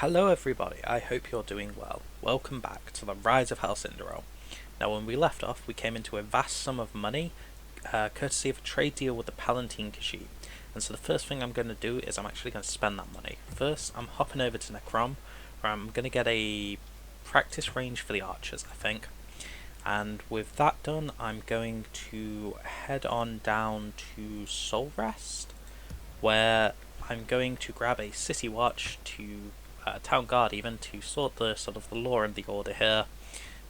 Hello everybody, I hope you're doing well. Welcome back to the Rise of House Redoran. Now when we left off, we came into a vast sum of money, courtesy of a trade deal with the Palatine Khajiit. And so the first thing I'm going to do is I'm actually going to spend that money. First, I'm hopping over to Necrom, where I'm going to get a practice range for the archers, I think. And with that done, I'm going to head on down to Soul Rest, where I'm going to grab a City Watch to Town Guard even to sort the law and the order here,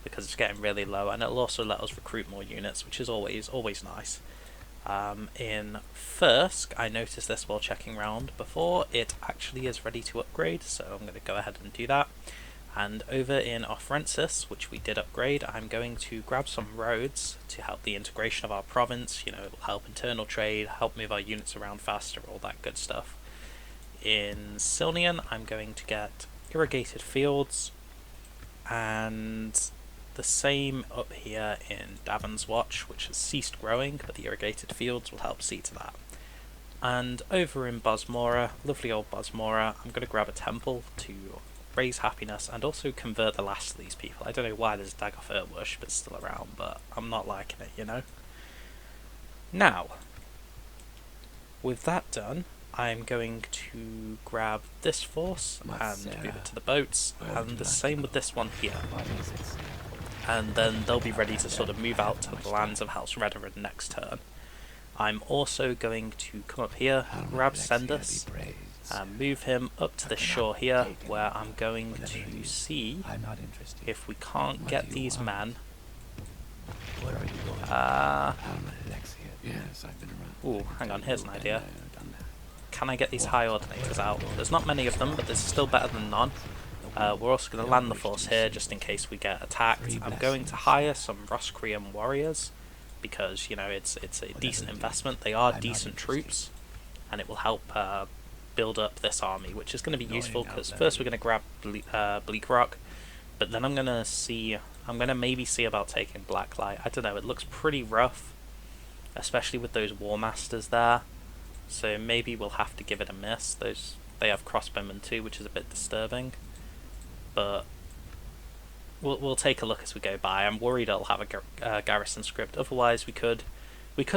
because it's getting really low, and it'll also let us recruit more units, which is always nice. In Thirsk, I noticed this while checking around before, it actually is ready to upgrade, so I'm going to go ahead and do that. And over in Offrensis, which we did upgrade, I'm going to grab some roads to help the integration of our province. You know, it'll help internal trade, help move our units around faster, all that good stuff. In Silnian, I'm going to get irrigated fields, and the same up here in Davon's Watch, which has ceased growing, but the irrigated fields will help see to that. And over in Bosmora, lovely old Bosmora, I'm going to grab a temple to raise happiness and also convert the last of these people. I don't know why there's Dagoth Urbush, but it's still around, but I'm not liking it, you know? Now, with that done, I'm going to grab this force and move it to the boats, and the same with this one here. And then they'll be ready to sort of move out to the lands of House Redoran next turn. I'm also going to come up here, grab Sendus, and move him up to the shore here, where I'm going to see if we can't get these men. Ooh, hang on, here's an idea. Can I get these high ordinators out? There's not many of them, but this is still better than none. We're also going to land the force here, just in case we get attacked. I'm going to hire some Roscrian warriors, because, you know, it's a decent investment. They are decent troops, and it will help build up this army, which is going to be useful, because first we're going to grab Bleackrock, but then I'm going to maybe see about taking Blacklight. I don't know, it looks pretty rough, especially with those War Masters there. So maybe we'll have to give it a miss. They have crossbowmen too, which is a bit disturbing. But we'll take a look as we go by. I'm worried it'll have a garrison script. Otherwise, we could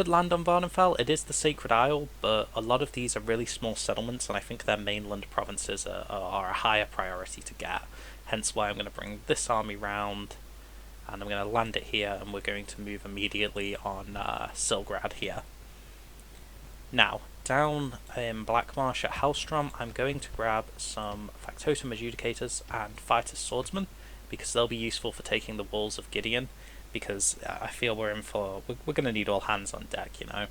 land on Varnenfell. It is the Sacred Isle, but a lot of these are really small settlements, and I think their mainland provinces are a higher priority to get. Hence why I'm going to bring this army round, and I'm going to land it here, and we're going to move immediately on Silgrad here. Now, down in Blackmarsh at Hellstrom, I'm going to grab some Factotum Adjudicators and Fighter Swordsmen, because they'll be useful for taking the walls of Gideon, because I feel we're going to need all hands on deck, you know.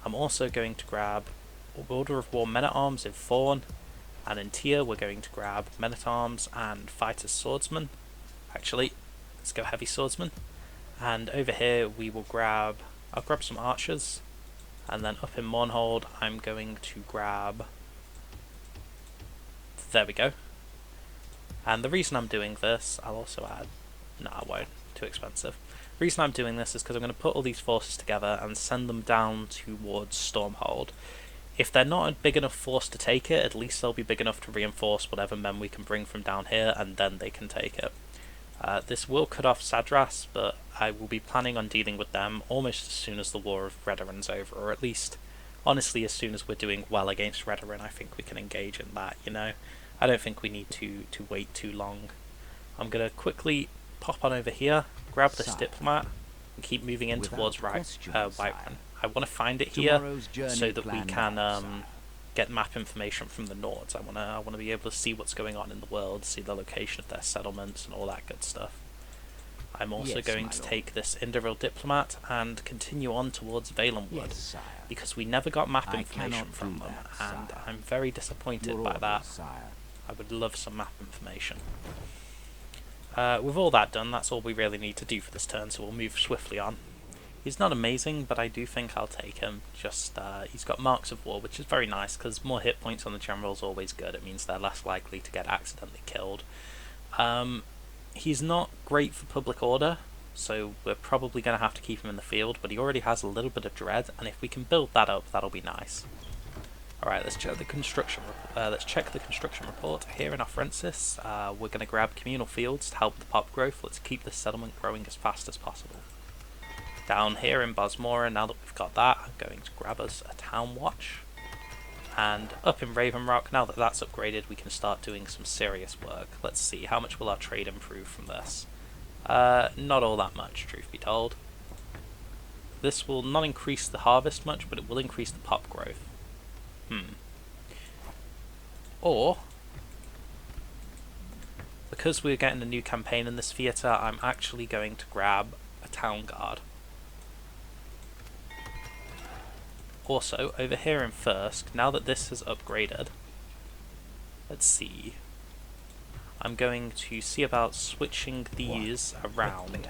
I'm also going to grab Order of War Men-at-Arms in Thorn, and in Tyr we're going to grab Men-at-Arms and Fighter Swordsmen. Actually, let's go Heavy Swordsmen. And over here I'll grab some Archers. And then up in Mournhold, I'm going to grab... There we go. And the reason I'm doing this, I'll also add... No, I won't. Too expensive. The reason I'm doing this is because I'm going to put all these forces together and send them down towards Stormhold. If they're not a big enough force to take it, at least they'll be big enough to reinforce whatever men we can bring from down here, and then they can take it. This will cut off Sadras, but I will be planning on dealing with them almost as soon as the War of Redoran's over, or at least, honestly, as soon as we're doing well against Redoran, I think we can engage in that, you know? I don't think we need to wait too long. I'm going to quickly pop on over here, grab this diplomat, and keep moving in towards Whiterun. I want to find it here so that we can get map information from the Nords. I want to be able to see what's going on in the world, see the location of their settlements and all that good stuff. I'm also going to take this Indoril diplomat and continue on towards Valenwood, because we never got map information from them, and I'm very disappointed by that. I would love some map information. With all that done, that's all we really need to do for this turn, so we'll move swiftly on. He's not amazing, but I do think I'll take him. Just, he's got Marks of War, which is very nice, because more hit points on the general is always good. It means they're less likely to get accidentally killed. He's not great for public order, so we're probably going to have to keep him in the field, but he already has a little bit of dread, and if we can build that up, that'll be nice. Alright, let's check the construction. Report here in our Francis. We're going to grab communal fields to help the pop growth. Let's keep this settlement growing as fast as possible. Down here in Bosmora, now that we've got that, I'm going to grab us a town watch. And up in Ravenrock, now that that's upgraded, we can start doing some serious work. Let's see, how much will our trade improve from this? Not all that much, truth be told. This will not increase the harvest much, but it will increase the pop growth. Or, because we're getting a new campaign in this theatre, I'm actually going to grab a town guard. Also, over here in Firsk, now that this is upgraded, let's see, I'm going to see about switching these around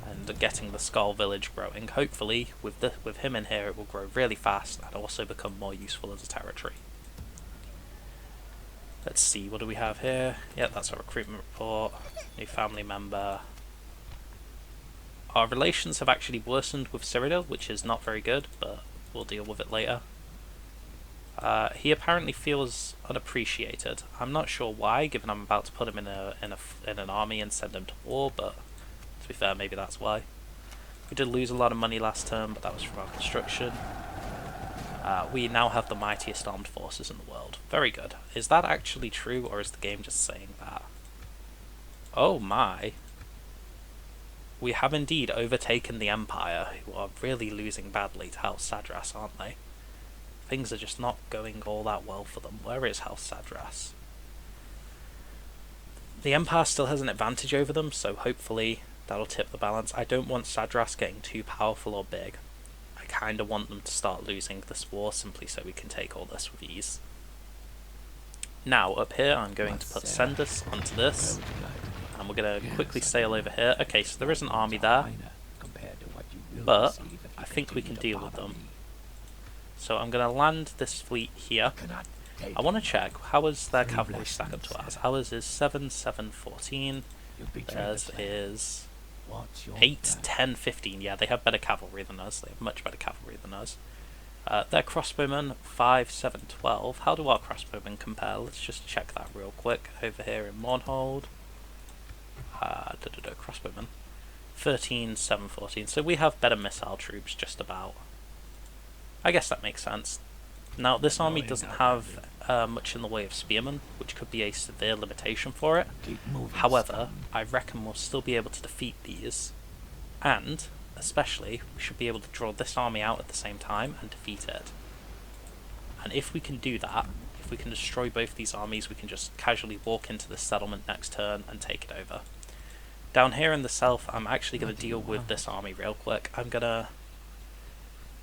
and getting the Skull Village growing. Hopefully, with him in here, it will grow really fast and also become more useful as a territory. Let's see, what do we have here? Yeah, that's our recruitment report. New family member. Our relations have actually worsened with Cyrodiil, which is not very good, but we'll deal with it later. He apparently feels unappreciated. I'm not sure why, given I'm about to put him in an army and send him to war, but to be fair, maybe that's why. We did lose a lot of money last term, but that was from our construction. We now have the mightiest armed forces in the world. Very good. Is that actually true, or is the game just saying that? Oh my. We have indeed overtaken the Empire, who are really losing badly to House Sadras, aren't they? Things are just not going all that well for them. Where is House Sadras? The Empire still has an advantage over them, so hopefully that'll tip the balance. I don't want Sadras getting too powerful or big. I kind of want them to start losing this war simply so we can take all this with ease. Now, up here, I'm going to put Sendus onto this, and we're going to quickly sail over here. Okay, so there is an army there, but I think we can deal with them. So I'm going to land this fleet here. I want to check, how is their cavalry stack up to ours? Ours is 7, 7, 14. Theirs is 8, 10, 15. Yeah, they have better cavalry than us. They have much better cavalry than us. Their crossbowmen, 5, 7, 12. How do our crossbowmen compare? Let's just check that real quick. Over here in Mournhold. Crossbowmen. 13, 7, 14. So we have better missile troops, just about. I guess that makes sense. Now, this army doesn't have much in the way of spearmen, which could be a severe limitation for it. However, I reckon we'll still be able to defeat these, and, especially, we should be able to draw this army out at the same time and defeat it. And if we can do that, if we can destroy both these armies, we can just casually walk into the settlement next turn and take it over. Down here in the south, I'm actually going to deal with this army real quick. I'm going to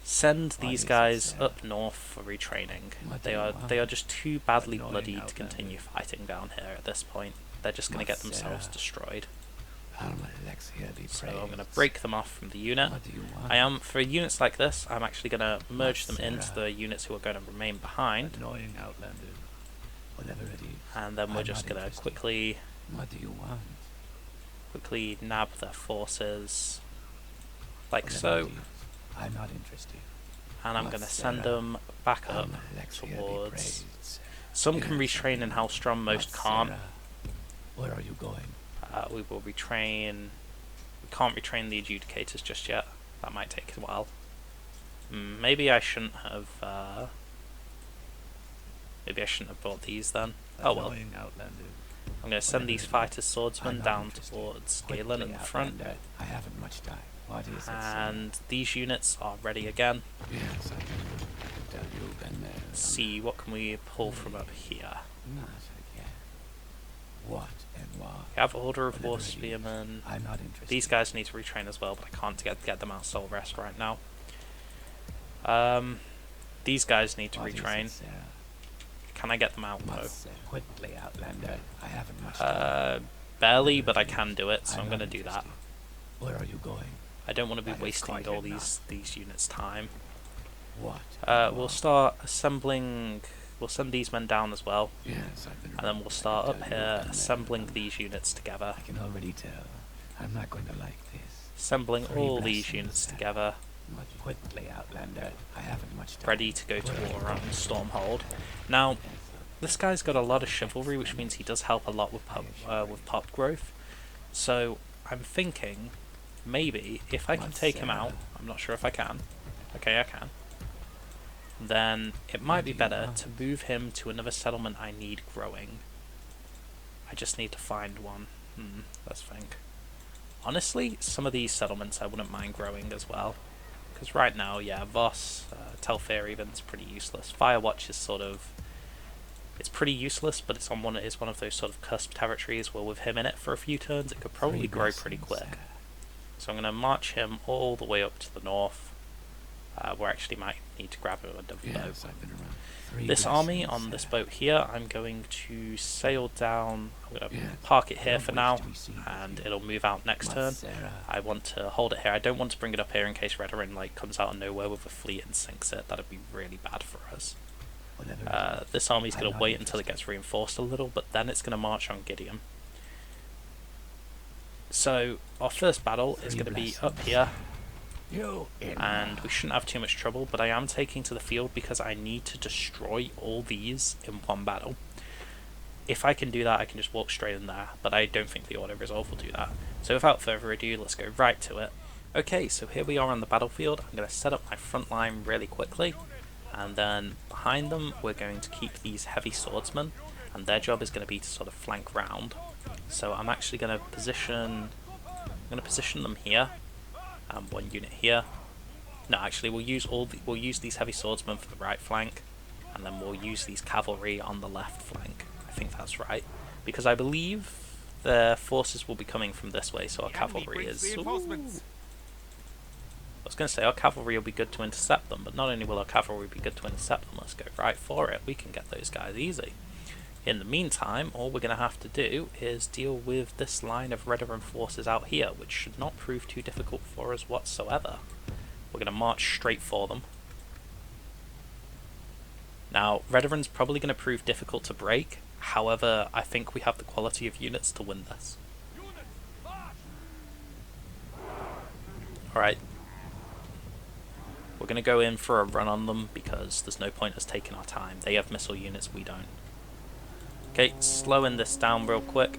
send these guys up north for retraining. They are just too badly bloodied to continue fighting down here at this point. They're just going to get themselves destroyed. So I'm going to break them off from the unit. For units like this, I'm actually going to merge them into the units who are going to remain behind. And then we're just going to quickly nab their forces, like so. I'm not interested. And I'm going to send them back up towards... Some can retrain in Hellstrom, most can't. Where are you going? We will retrain... We can't retrain the adjudicators just yet. That might take a while. Maybe I shouldn't have... Maybe I shouldn't have brought these then. Oh well. I'm going to send these fighter swordsmen down towards Alen in the front. I haven't much time. And these units are ready again. Yes, I can tell you been there. Let's see, what can we pull from up here? Not again. What and why? We have Order of War Spearmen. I'm not interested. These guys need to retrain as well, but I can't get them out of Soul Rest right now. These guys need to retrain. Can I get them out though? Quickly, Outlander. I haven't much time. Barely, but I can do it, so I'm going to do that. Where are you going? I don't want to be wasting all these units' time. What? We'll start assembling... We'll send these men down as well. Yes, and then we'll start up here assembling these units together. I can already tell. I'm not going to like this. Assembling all these units together. Quickly, Outlander. I haven't much time. ready to go to war on Stormhold. Now, this guy's got a lot of chivalry, which means he does help a lot with pop growth. So I'm thinking maybe if I can take him out, I'm not sure if I can. Okay, I can. Then it might be better to move him to another settlement I need growing. I just need to find one. Let's think. Honestly, some of these settlements I wouldn't mind growing as well. Because right now, yeah, Voss, Telfair even's pretty useless. Firewatch is sort of... It's pretty useless, but it's one of those sort of cusp territories where with him in it for a few turns, it could probably grow pretty quick. So I'm going to march him all the way up to the north. We actually might need to grab a double boat. This army on this boat here, I'm going to sail down. I'm going to park it here for now, and it'll move out next turn. I want to hold it here. I don't want to bring it up here in case Redoran comes out of nowhere with a fleet and sinks it. That'd be really bad for us. This army's going to wait until it gets reinforced a little, but then it's going to march on Gideon. So our first battle is going to be up here. And we shouldn't have too much trouble, but I am taking to the field because I need to destroy all these in one battle. If I can do that, I can just walk straight in there, but I don't think the Order of Resolve will do that. So without further ado, let's go right to it. Okay, so here we are on the battlefield. I'm going to set up my front line really quickly, and then behind them we're going to keep these heavy swordsmen, and their job is going to be to sort of flank round. So I'm actually going to position them here. One unit here. No, actually, we'll use these heavy swordsmen for the right flank, and then we'll use these cavalry on the left flank. I think that's right, because I believe their forces will be coming from this way. So our cavalry is. I was going to say our cavalry will be good to intercept them, but not only will our cavalry be good to intercept them, let's go right for it. We can get those guys easy. In the meantime, all we're going to have to do is deal with this line of Redoran forces out here, which should not prove too difficult for us whatsoever. We're going to march straight for them. Now, Redoran's probably going to prove difficult to break, however, I think we have the quality of units to win this. Alright. We're going to go in for a run on them because there's no point us taking our time. They have missile units, we don't. Okay, slowing this down real quick.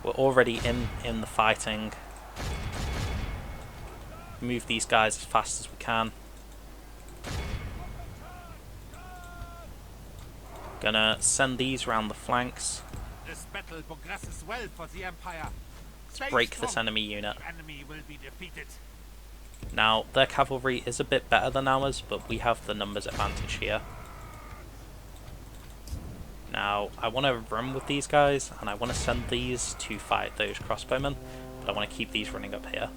We're already in the fighting. Move these guys as fast as we can. Gonna send these round the flanks. This battle progresses well for the Empire. Let's break this enemy unit. The enemy will be defeated. Now, their cavalry is a bit better than ours, but we have the numbers advantage here. Now, I want to run with these guys, and I want to send these to fight those crossbowmen, but I want to keep these running up here.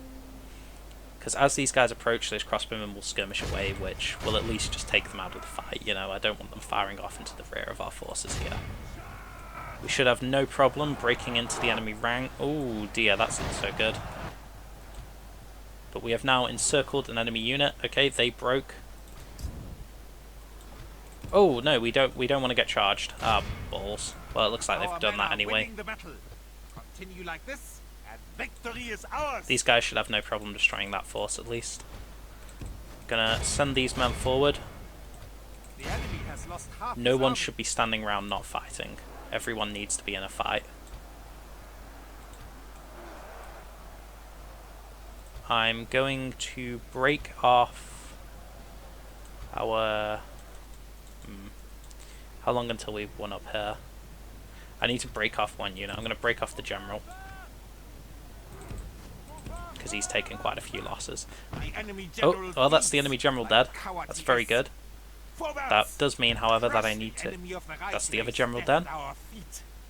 Because as these guys approach, those crossbowmen will skirmish away, which will at least just take them out of the fight. You know, I don't want them firing off into the rear of our forces here. We should have no problem breaking into the enemy rank. Oh dear, that's not so good. But we have now encircled an enemy unit. Okay, they broke. Oh no, we don't want to get charged. Ah, balls. Well, it looks like they've done that anyway. Continue like this, and victory is ours. These guys should have no problem destroying that force at least. Gonna send these men forward. The enemy has lost half No his one army. should be standing around not fighting. Everyone needs to be in a fight. I'm going to break off our... How long until we've won up here? I need to break off one unit. I'm going to break off the general. Because he's taken quite a few losses. The enemy general Oh, that's the flees. enemy general dead. That's very good. That does mean, however, that I need to... That's the other general dead.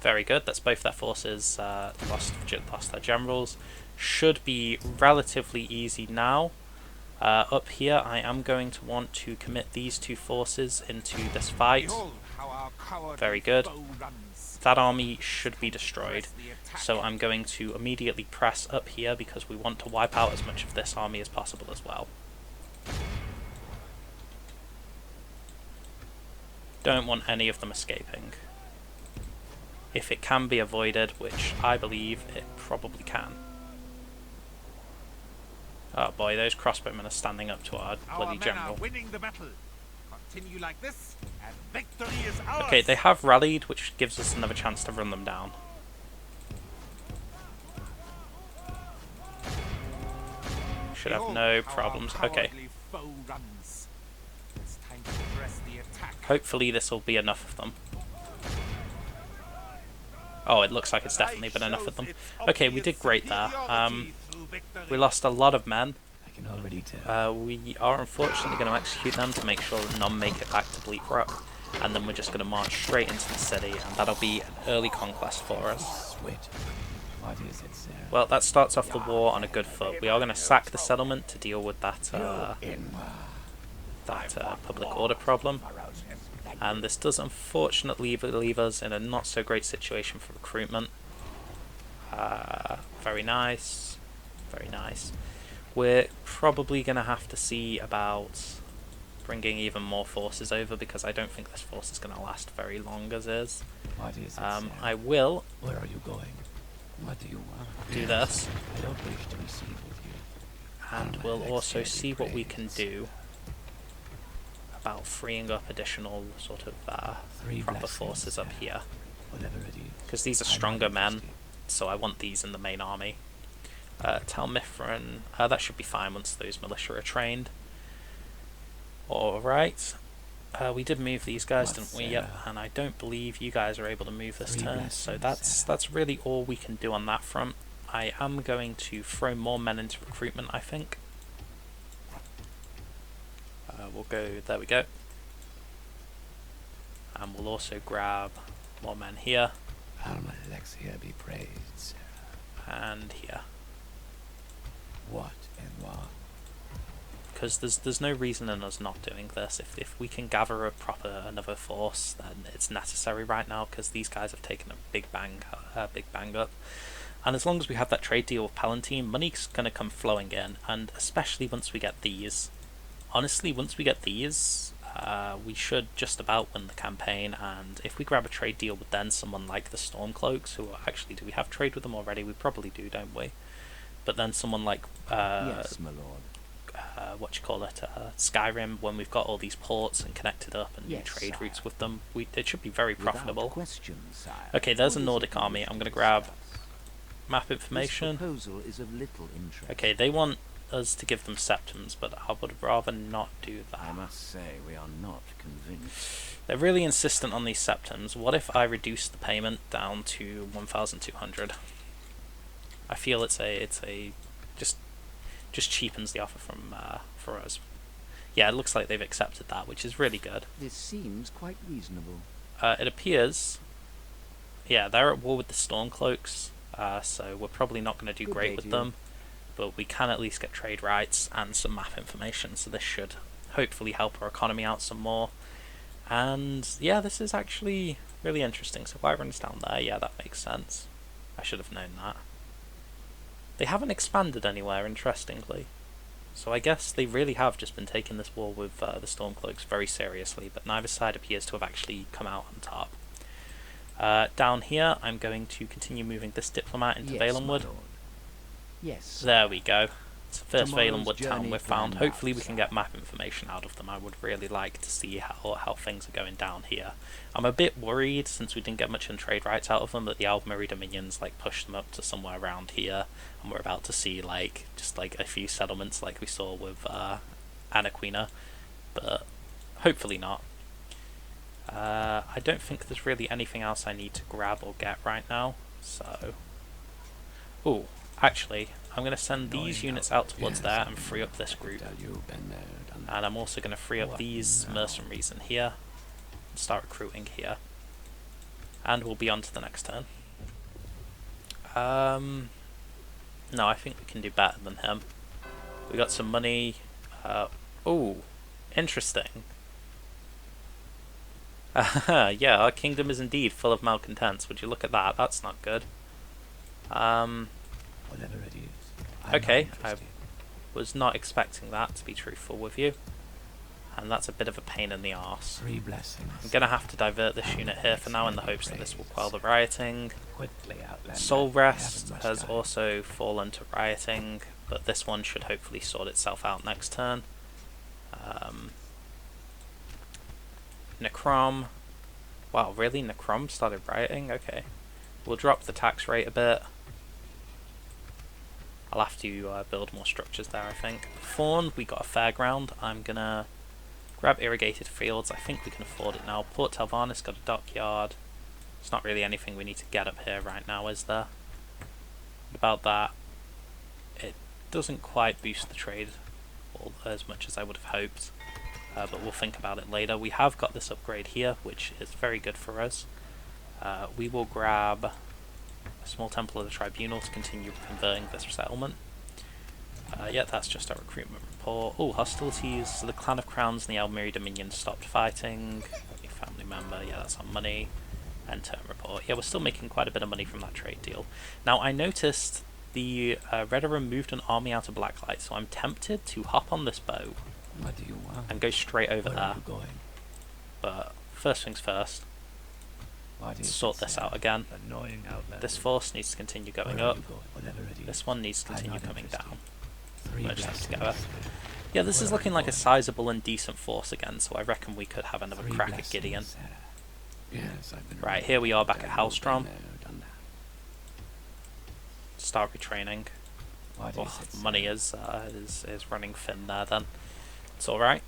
Very good. That's both their forces lost their generals. Should be relatively easy now. Up here, I am going to want to commit these two forces into this fight. Very good. That army should be destroyed. So I'm going to immediately press up here because we want to wipe out as much of this army as possible as well. Don't want any of them escaping. If it can be avoided, which I believe it probably can. Oh boy, those crossbowmen are standing up to our Our bloody men general. are winning the battle. Continue like this, and victory is ours. Okay, they have rallied, which gives us another chance to run them down. Should have Behold no how our problems. Okay. cowardly foe runs. It's time to press the attack. Hopefully this will be enough of them. Oh, it looks like it's definitely been enough of them. Okay, we did great there. We lost a lot of men. I can already tell. We are unfortunately going to execute them to make sure that none make it back to Bleackrock. And then we're just going to march straight into the city, and that'll be an early conquest for us. Sweet. What is it, sir? Well, that starts off the war on a good foot. We are going to sack the settlement to deal with that public order problem. And this does unfortunately leave us in a not so great situation for recruitment. Very nice. Very nice. We're probably going to have to see about bringing even more forces over, because I don't think this force is going to last very long as is. What is it, sir? I will Where are you going? What do you want? do this, I don't wish to receive with you. and we'll also see what we can do about freeing up additional sort of proper forces up here, Whatever it is. because these are stronger men, so I want these in the main army. Talmithran, that should be fine once those militia are trained. Alright, we did move these guys, didn't we? Yep, and I don't believe you guys are able to move this turn, so that's really all we can do on that front. I am going to throw more men into recruitment, I think. We'll go, there we go. And we'll also grab more men here. Almalexia be praised, sir. And here. What and what? Because there's no reason in us not doing this. If we can gather another force, then it's necessary right now, because these guys have taken a big bang up. And as long as we have that trade deal with Palatine, money's going to come flowing in, and especially once we get these. Honestly, once we get these, we should just about win the campaign, and if we grab a trade deal with then someone like the Stormcloaks, who actually, do we have trade with them already? We probably do, don't we? But then someone like yes, my lord. Skyrim, when we've got all these ports and connected up and new trade routes with them, it should be very profitable. Question, sire. Okay, there's a Nordic army. I'm going to grab map information. This proposal is of little interest. Okay, they want us to give them septums, but I would rather not do that. I must say, we are not convinced. They're really insistent on these septums. What if I reduce the payment down to 1,200? I feel it's a just cheapens the offer from for us. Yeah, it looks like they've accepted that, which is really good. This seems quite reasonable. It appears, yeah, they're at war with the Stormcloaks, so we're probably not going to do great with them, but we can at least get trade rights and some map information, so this should hopefully help our economy out some more. And yeah, this is actually really interesting. So Varon's down there, yeah, that makes sense. I should have known that. They haven't expanded anywhere, interestingly. So I guess they really have just been taking this war with the Stormcloaks very seriously, but neither side appears to have actually come out on top. Down here, I'm going to continue moving this diplomat into Valenwood. Yes. There we go. It's the first Tomorrow's Valenwood town journey we've found. planned Hopefully we out, can get map information out of them. I would really like to see how things are going down here. I'm a bit worried, since we didn't get much in trade rights out of them, that the Aldmeri Dominions pushed them up to somewhere around here, and we're about to see just a few settlements like we saw with Anaquina, but hopefully not. I don't think there's really anything else I need to grab or get right now, so... Ooh, actually, I'm going to send these units out towards there and free up this group. And I'm also going to free up these mercenaries in here, and start recruiting here. And we'll be on to the next turn. No, I think we can do better than him. We got some money. Ooh, interesting. Yeah, our kingdom is indeed full of malcontents. Would you look at that? That's not good. Whatever it is. Okay, I was not expecting that, to be truthful with you. And that's a bit of a pain in the arse. 3 blessings. I'm going to have to divert this unit here for now in the hopes that this will quell the rioting. Soul Rest has also fallen to rioting. but this one should hopefully sort itself out next turn. Necrom. Wow, really? Necrom started rioting? Okay. We'll drop the tax rate a bit. I'll have to build more structures there, I think. Fawn, we got a fairground. I'm gonna grab irrigated fields. I think we can afford it now. Port Talvarnis got a dockyard. It's not really anything we need to get up here right now, is there? What about that? It doesn't quite boost the trade as much as I would have hoped. But we'll think about it later. We have got this upgrade here, which is very good for us. We will grab a small temple of the tribunal to continue converting this settlement. Yeah, that's just our recruitment report. Oh, hostilities. So the Clan of Crowns and the Almeri Dominion stopped fighting. New family member. Yeah, that's our money. End term report. Yeah, we're still making quite a bit of money from that trade deal. Now, I noticed the Redoran moved an army out of Blacklight, so I'm tempted to hop on this boat. What do you want? And go straight over Where there. are you going? But first things first, What is sort it, this sir? out again. Annoying outlander. This force needs to continue going Where are up. you going? Whatever it is. This one needs to I'm continue not coming interested. down. 3 Merge them blessings. together. Yeah, this is Where are looking you like a going? sizable and decent force again, so I reckon we could have another 3 crack at blessings, Gideon. sir. Yes, I've been Right, around. here we are back at I've Halstrom. been there, done that. Start retraining. What Oh, is it, sir? money is running thin there then. It's alright.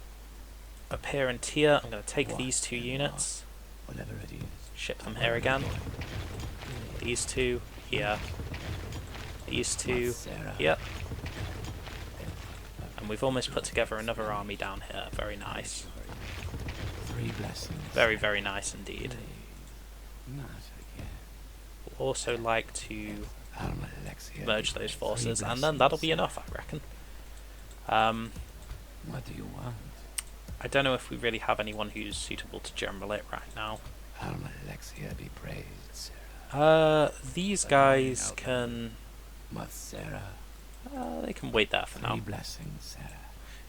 Up here in tier, I'm going to take What these 2 and units, Whatever it is. ship them Where here are you again. going? These 2 here. These 2 What, Sarah? here. And we've almost put together another army down here. Very nice. 3 blessings. Very, very nice indeed. Not again. We'll also like to Alma Alexia, merge be those praised. forces, 3 and then that'll blessings, be sir. enough, I reckon. What do you want? I don't know if we really have anyone who's suitable to general it right now. Alma Alexia be praised, Sarah. These guys can... What, Sarah? they can wait there for 3 now. blessings, Sarah.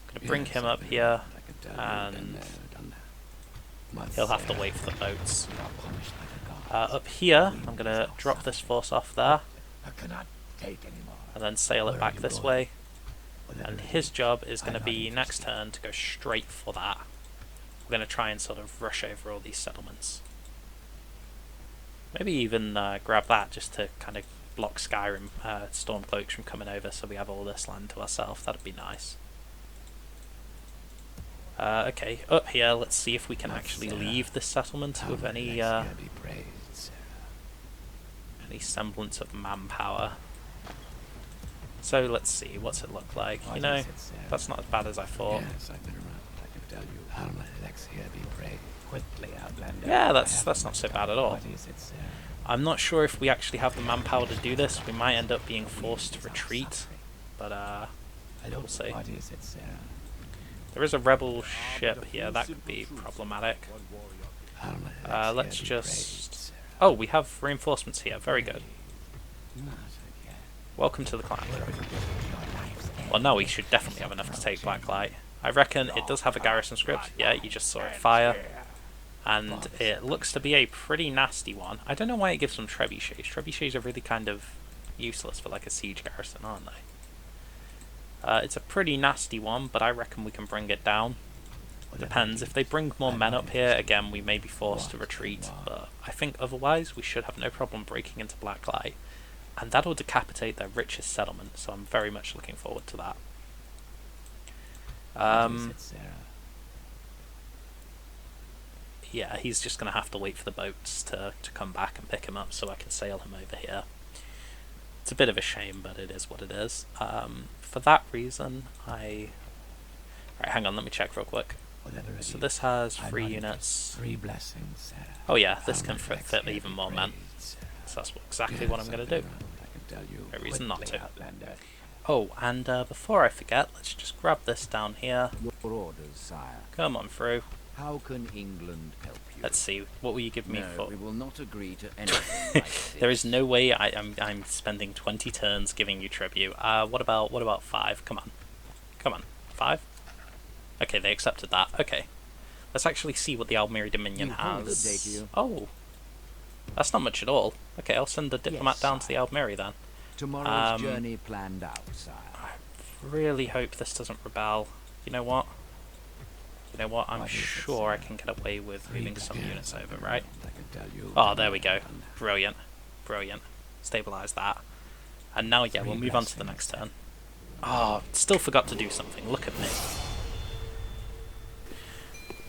Gonna bring Yes, him I've up been here, around, I can tell you, been and there, done that. What, he'll have to Sarah? wait for the boats. You are punished like a god. Up here, I'm gonna drop this force off there, I cannot take any more. and then sail it Where are back you this going? way. Whatever And it his is, job is going to I'm be not next interested. turn to go straight for that. We're going to try and sort of rush over all these settlements. Maybe even grab that just to kind of block Skyrim Stormcloaks from coming over, so we have all this land to ourselves. That'd be nice. Okay, up here, let's see if we can What, actually Sarah? leave this settlement with Alma any Alexia be praised, Sarah. any semblance of manpower. So let's see, what's it look like? What You know, is it, Sarah? that's not as bad as I thought. Yes, I've been around, I can tell you. Alma Alexia be praised. Quickly, Outlander. Yeah, I that's have not much so time. bad at all. What is it, Sarah? I'm not sure if we actually have the manpower to do this. We might end up being forced to Is our retreat, suffering. but I don't we'll see. What is it, Sarah? There is a rebel ship here. That could be problematic. Alma Let's Alexia be just... praised, Sarah. Oh, we have reinforcements here. Very good. Not again. Welcome to the clan. Where are you going? Your life's end. Well, no, we should definitely have enough to take Blacklight. I reckon it does have a garrison script. Yeah, you just saw it fire. And it looks to be a pretty nasty one. I don't know why it gives them trebuchets. Trebuchets are really kind of useless for like a siege garrison, aren't they? It's a pretty nasty one, but I reckon we can bring it down. Whatever Depends. it If they is, bring more I'm men not up here, interested. again, we may be forced to What retreat. and But I think otherwise, we should have no problem breaking into Blacklight. And that'll decapitate their richest settlement, so I'm very much looking forward to that. What is it, Sarah? Yeah, he's just going to have to wait for the boats to come back and pick him up so I can sail him over here. It's a bit of a shame, but it is what it is. For that reason, Right, hang on, let me check real quick. Whatever it So is, this has I'm 3 not units. 3 blessings, Sarah. Oh yeah, this Alma can fit Alexia even be more men. praised, Sarah. So that's exactly what I'm Yes, going I've to do. been around, I can tell you. No reason not Quickly, to. Outlander. Oh, and before I forget, let's just grab this down here. Your orders, sire. Come on through. How can England help you? Let's see, what will you give me No, for... we will not agree to anything like this. There is no way I'm spending 20 turns giving you tribute. What about 5? Come on, 5. Okay, they accepted that. Okay, let's actually see what the Almeri Dominion You hold the has. day to you. Oh, that's not much at all. Okay, I'll send the diplomat Yes, down to the sire. Almeri then. Tomorrow's journey planned out, sire. really hope this doesn't rebel. You know what? You know what? I'm sure I can get away with moving some units over, right? Oh, there we go. Brilliant. Brilliant. Stabilise that. And now, yeah, we'll move on to the next turn. Oh, still forgot to do something. Look at me.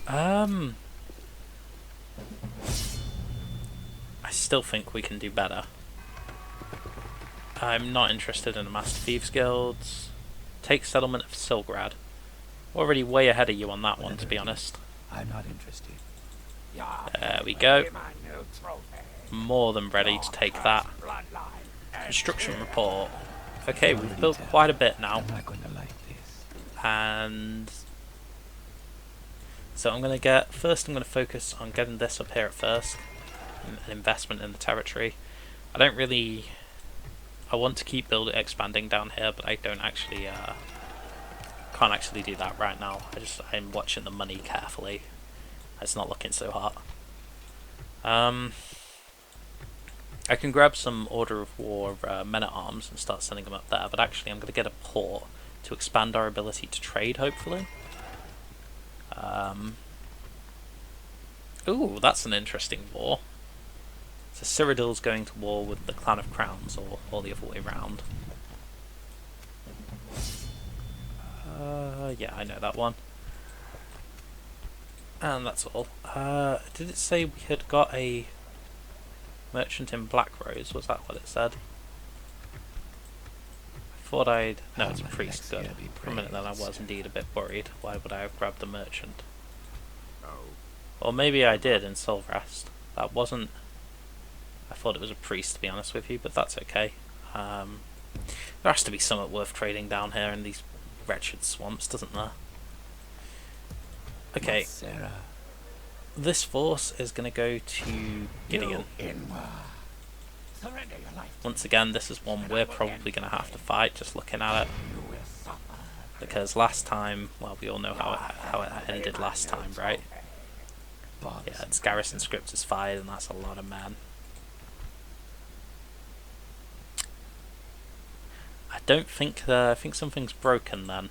I still think we can do better. I'm not interested in the Master Thieves Guilds. Take settlement of Silgrad. Already way ahead of you on that one, to be honest. I'm not interested. There we go. More than ready to take that. Construction report. Okay, we've built quite a bit now. I'm not going to like this. And so I'm going to get, first I'm going to focus on getting this up here at first. An investment in the territory. I want to keep expanding down here, but I don't actually, can't actually do that right now. I'm watching the money carefully. It's not looking so hot. I can grab some Order of War men-at-arms and start sending them up there, but actually I'm going to get a port to expand our ability to trade, hopefully. Ooh, that's an interesting war. So Cyrodiil's going to war with the Clan of Crowns, or the other way round. Yeah, I know that one. And that's all. Did it say we had got a merchant in Blackrose? Was that what it said? I thought I'd... No, it's a priest, good. For a minute then I was indeed a bit worried. Why would I have grabbed the merchant? Or maybe I did in Silvrest. That wasn't... I thought it was a priest, to be honest with you, but that's okay. There has to be something worth trading down here in these wretched swamps, doesn't there? Okay. This force is going to go to Gideon. Once again, this is one we're probably going to have to fight, just looking at it. Because last time, well, we all know how it ended last time, right? Yeah, its garrison script is fired, and that's a lot of men. I don't think I think something's broken then.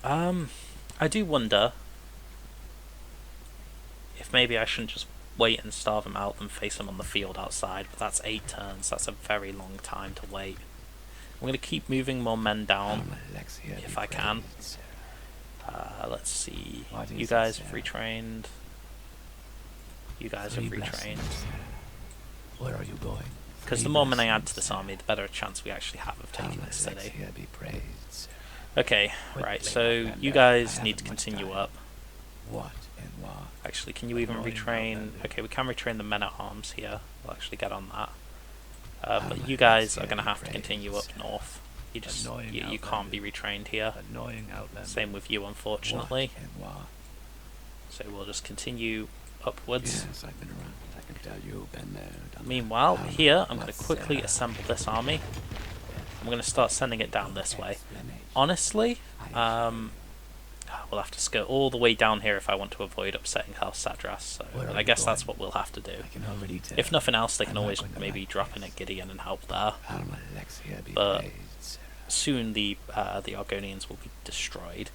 I do wonder if maybe I shouldn't just wait and starve them out and face them on the field outside, but that's 8 turns, that's a very long time to wait. I'm going to keep moving more men down if I can. Let's see, you guys have retrained. You guys have retrained. Where are you going? Because the more men I add to this army, the better a chance we actually have of taking this city. Okay, right, so you guys need to continue up. Actually, can you even retrain? Okay, we can retrain the men-at-arms here. We'll actually get on that. But you guys are going to have to continue up north. You can't be retrained here. Same with you, unfortunately. So we'll just continue upwards. Meanwhile, here, I'm going to quickly assemble this army. I'm going to start sending it down this way. Honestly, we'll have to skirt all the way down here if I want to avoid upsetting House Sadras, so I guess that's what we'll have to do. If nothing else, they can always maybe drop in at Gideon and help there. But soon the Argonians will be destroyed.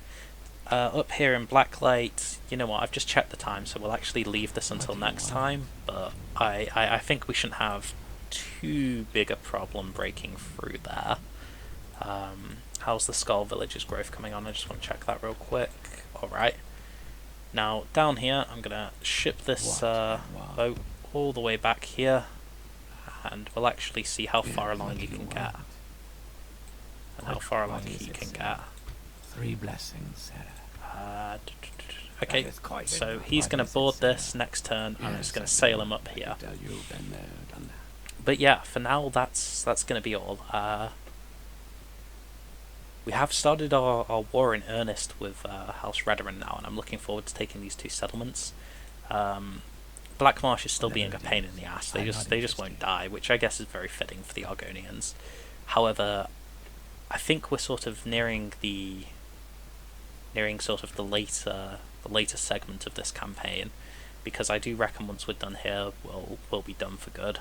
Up here in Blacklight, you know what, I've just checked the time, so we'll actually leave this until next time, but I think we shouldn't have too big a problem breaking through there. How's the Skull Village's growth coming on? I just want to check that real quick. Alright. Now, down here, I'm going to ship this boat all the way back here, and we'll actually see how far along you can get. And how far along he can get. 3 blessings. Okay, so he's going to board this next turn. I'm just going to sail him up here. But yeah, for now, that's going to be all. We have started our war in earnest with House Redoran now, and I'm looking forward to taking these 2 settlements. Blackmarsh is still being a pain in the ass. They just won't die, which I guess is very fitting for the Argonians. However, I think we're sort of nearing sort of the later segment of this campaign, because I do reckon once we're done here, we'll be done for good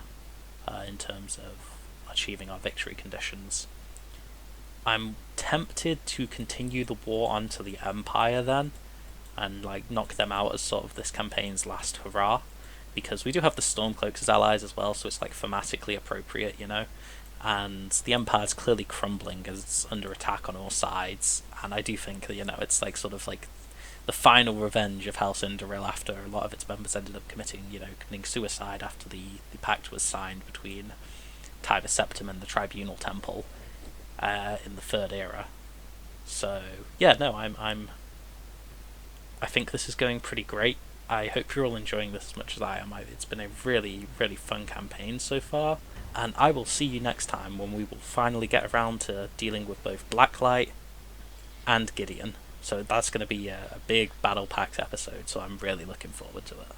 in terms of achieving our victory conditions. I'm tempted to continue the war onto the Empire then, and like knock them out as sort of this campaign's last hurrah, because we do have the Stormcloaks as allies as well, so it's like thematically appropriate, you know. And the Empire's clearly crumbling as it's under attack on all sides, and I do think that, you know, it's like sort of like the final revenge of House Indoril after a lot of its members ended up committing suicide after the pact was signed between Tiber Septim and the Tribunal Temple in the Third Era. So yeah, no, I think this is going pretty great. I hope you're all enjoying this as much as I am. It's been a really, really fun campaign so far, and I will see you next time when we will finally get around to dealing with both Blacklight and Gideon. So that's going to be a big Battle Pact episode, so I'm really looking forward to it.